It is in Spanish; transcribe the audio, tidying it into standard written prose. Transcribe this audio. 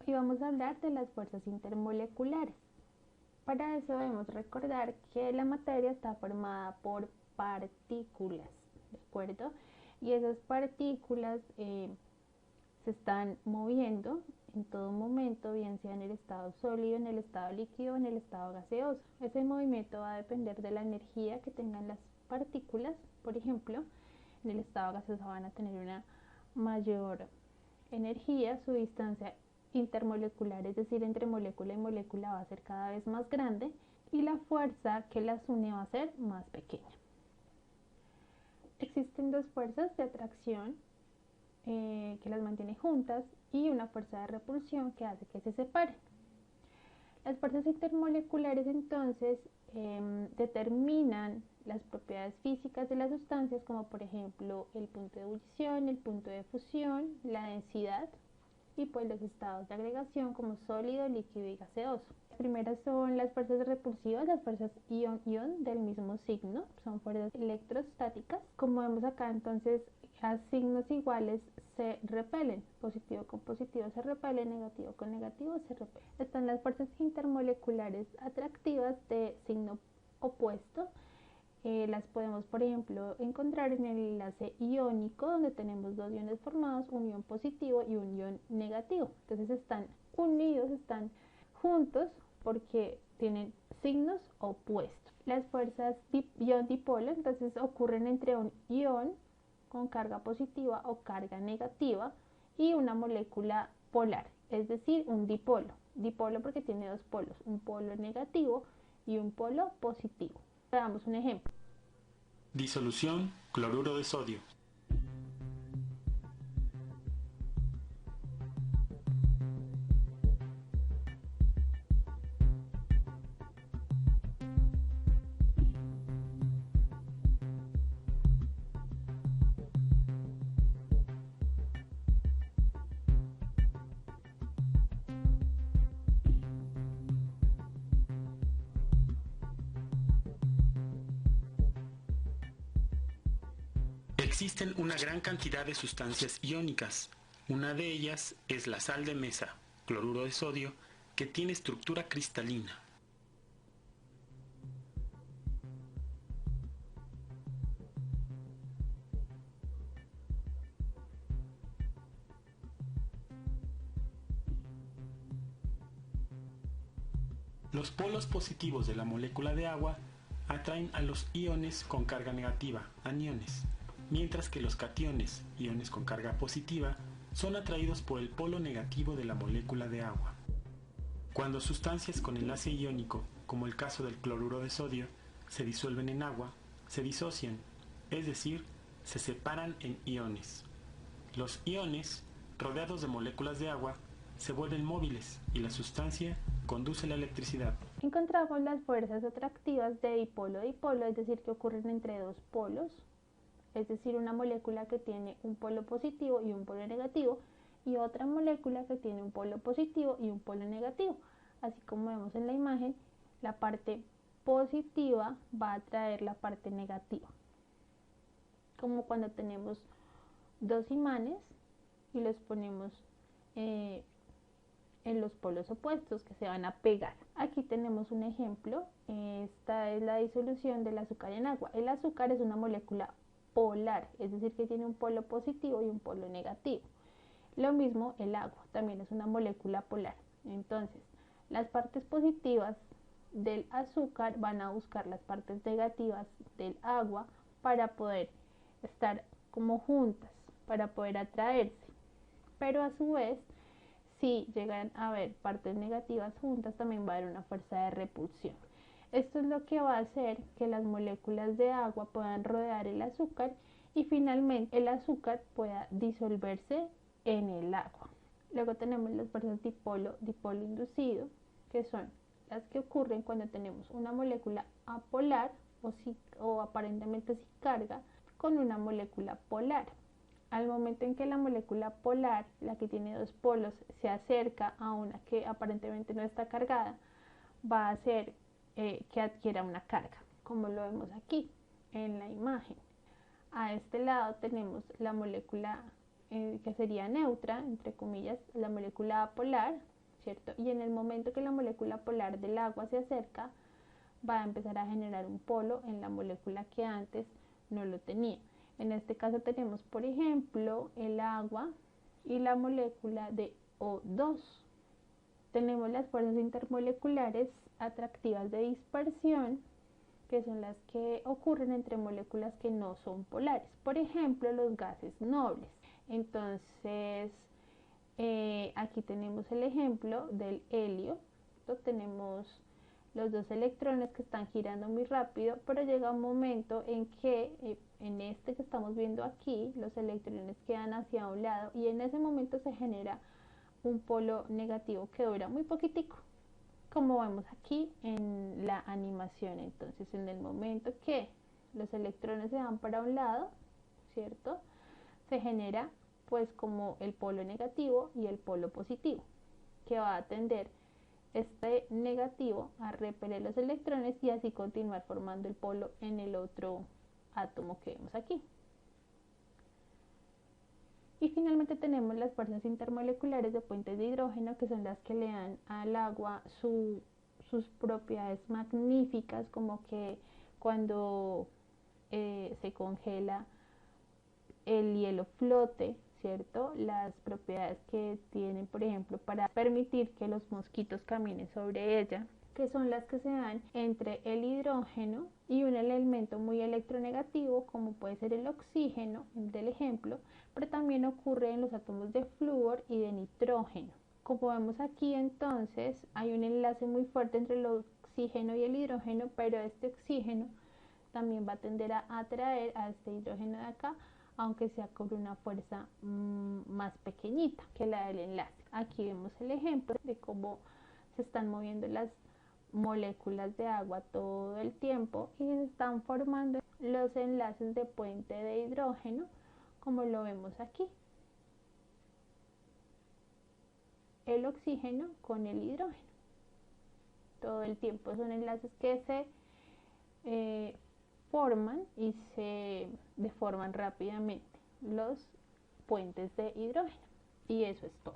y vamos a hablar de las fuerzas intermoleculares. Para eso debemos recordar que la materia está formada por partículas, ¿de acuerdo? Y esas partículas se están moviendo en todo momento, bien sea en el estado sólido, en el estado líquido o en el estado gaseoso. Ese movimiento va a depender de la energía que tengan las partículas. Por ejemplo, en el estado gaseoso van a tener una mayor energía, su distancia intermolecular, es decir, entre molécula y molécula, va a ser cada vez más grande y la fuerza que las une va a ser más pequeña. Existen dos fuerzas de atracción que las mantiene juntas y una fuerza de repulsión que hace que se separen. Las fuerzas intermoleculares entonces determinan las propiedades físicas de las sustancias, como por ejemplo el punto de ebullición, el punto de fusión, la densidad y pues los estados de agregación como sólido, líquido y gaseoso. Las primeras son las fuerzas repulsivas, las fuerzas ion-ion del mismo signo, son fuerzas electrostáticas. Como vemos acá, entonces a signos iguales se repelen, positivo con positivo se repele, negativo con negativo se repele. Están las fuerzas intermoleculares atractivas de signo opuesto. Las podemos, por ejemplo, encontrar en el enlace iónico, donde tenemos dos iones formados, un ion positivo y un ion negativo. Entonces están unidos, están juntos porque tienen signos opuestos. Las fuerzas ion-dipolo entonces ocurren entre un ion con carga positiva o carga negativa y una molécula polar, es decir, un dipolo. Dipolo porque tiene dos polos, un polo negativo y un polo positivo. Veamos un ejemplo. Disolución cloruro de sodio. Existen una gran cantidad de sustancias iónicas. Una de ellas es la sal de mesa, cloruro de sodio, que tiene estructura cristalina. Los polos positivos de la molécula de agua atraen a los iones con carga negativa, aniones, mientras que los cationes, iones con carga positiva, son atraídos por el polo negativo de la molécula de agua. Cuando sustancias con enlace iónico, como el caso del cloruro de sodio, se disuelven en agua, se disocian, es decir, se separan en iones. Los iones, rodeados de moléculas de agua, se vuelven móviles y la sustancia conduce la electricidad. Encontramos las fuerzas atractivas de dipolo-dipolo, es decir, que ocurren entre dos polos, es decir, una molécula que tiene un polo positivo y un polo negativo, y otra molécula que tiene un polo positivo y un polo negativo. Así como vemos en la imagen, la parte positiva va a atraer la parte negativa. Como cuando tenemos dos imanes y los ponemos en los polos opuestos que se van a pegar. Aquí tenemos un ejemplo. Esta es la disolución del azúcar en agua. El azúcar es una molécula polar, es decir, que tiene un polo positivo y un polo negativo. Lo mismo el agua, también es una molécula polar. Entonces, las partes positivas del azúcar van a buscar las partes negativas del agua para poder estar como juntas, para poder atraerse. Pero a su vez, si llegan a haber partes negativas juntas, también va a haber una fuerza de repulsión. Esto es lo que va a hacer que las moléculas de agua puedan rodear el azúcar y finalmente el azúcar pueda disolverse en el agua. Luego tenemos las fuerzas dipolo inducido, que son las que ocurren cuando tenemos una molécula apolar o aparentemente sin carga con una molécula polar. Al momento en que la molécula polar, la que tiene dos polos, se acerca a una que aparentemente no está cargada, va a hacer que adquiera una carga, como lo vemos aquí en la imagen. A este lado tenemos la molécula que sería neutra, entre comillas, la molécula apolar, ¿cierto? Y en el momento que la molécula polar del agua se acerca, va a empezar a generar un polo en la molécula que antes no lo tenía. En este caso tenemos, por ejemplo, el agua y la molécula de O2. Tenemos las fuerzas intermoleculares atractivas de dispersión, que son las que ocurren entre moléculas que no son polares. Por ejemplo, los gases nobles. Entonces, aquí tenemos el ejemplo del helio. Tenemos los dos electrones que están girando muy rápido, pero llega un momento en que en este que estamos viendo aquí, los electrones quedan hacia un lado y en ese momento se genera un polo negativo que dura muy poquitico, como vemos aquí en la animación. Entonces, en el momento que los electrones se van para un lado, ¿cierto? Se genera pues como el polo negativo y el polo positivo, que va a tender este negativo a repeler los electrones y así continuar formando el polo en el otro átomo que vemos aquí. Y finalmente tenemos las fuerzas intermoleculares de puentes de hidrógeno, que son las que le dan al agua sus propiedades magníficas, como que cuando se congela el hielo flote, ¿cierto? Las propiedades que tienen, por ejemplo, para permitir que los mosquitos caminen sobre ella, que son las que se dan entre el hidrógeno y un elemento muy electronegativo, como puede ser el oxígeno, del ejemplo, pero también ocurre en los átomos de flúor y de nitrógeno. Como vemos aquí, entonces, hay un enlace muy fuerte entre el oxígeno y el hidrógeno, pero este oxígeno también va a tender a atraer a este hidrógeno de acá, aunque sea con una fuerza más pequeñita que la del enlace. Aquí vemos el ejemplo de cómo se están moviendo las moléculas de agua todo el tiempo y se están formando los enlaces de puente de hidrógeno, como lo vemos aquí. El oxígeno con el hidrógeno. Todo el tiempo son enlaces que se forman y se deforman rápidamente, los puentes de hidrógeno. Y eso es todo.